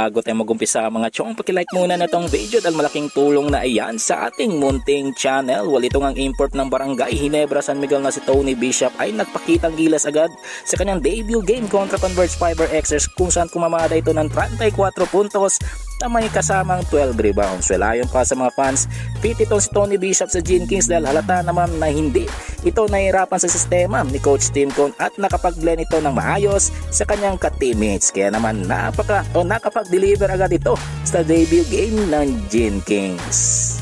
bago tayo mag-umpisa mga chong, pakilike muna na tong video dahil malaking tulong na iyan sa ating munting channel. Ito ang import ng Barangay Ginebra San Miguel na si Tony Bishop ay nagpakitang gilas agad sa kanyang debut game kontra Converge Fiber Xers kung saan kumamada ito ng 34 puntos na may kasamang 12 rebounds. Ayon pa sa mga fans, fit ito si Tony Bishop sa Gene Kings dahil halata naman na hindi ito nahihirapan sa sistema ni Coach Tim Cone at nakapag-blend ito ng maayos sa kanyang ka-teammates. Kaya naman nakapag-deliver agad ito sa debut game ng Gene Kings.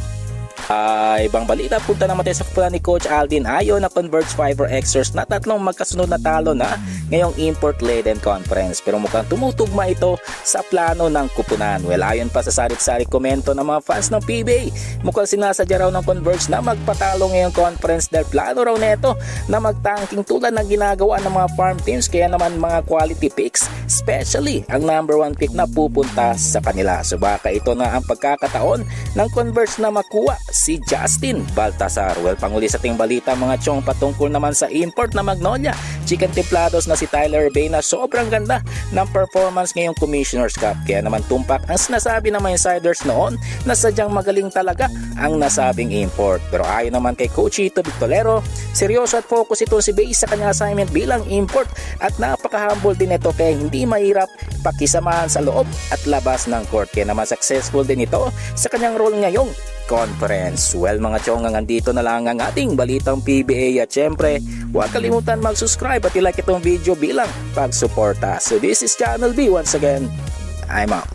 Ibang balita, punta naman tayo sa kupunan ni Coach Aldin Ayo na Converge Fiber Xers na tatlong magkasunod na talo na ngayong import-laden conference, pero mukhang tumutugma ito sa plano ng kupunan. Ayon pa sa sarit-sarit komento ng mga fans ng PBA, mukhang sinasadya raw ng Converge na magpatalo ngayong conference dahil plano raw neto na magtanking tulad ng ginagawa ng mga farm teams, kaya naman mga quality picks, especially ang number 1 pick na pupunta sa kanila. So baka ito na ang pagkakataon ng Converge na makuha si Justin Baltasar. Panguli sa ating balita mga chong, patungkol naman sa import na Magnolia Chicken Templados na si Tyler Bay na sobrang ganda ng performance ngayong Commissioner's Cup. Kaya naman tumpak ang sinasabi ng mga insiders noon na sadyang magaling talaga ang nasabing import. Pero ayon naman kay Coach Ito Victolero, seryoso at focus ito si Bay sa kanyang assignment bilang import at napaka-humble din ito kaya hindi mahirap pakisamahan sa loob at labas ng court. Kaya naman successful din ito sa kanyang role ngayong conference. Mga chong, nandito na lang ang ating balitang PBA at syempre huwag kalimutan mag-subscribe at i-like itong video bilang pagsuporta. So this is Channel B once again. I'm out.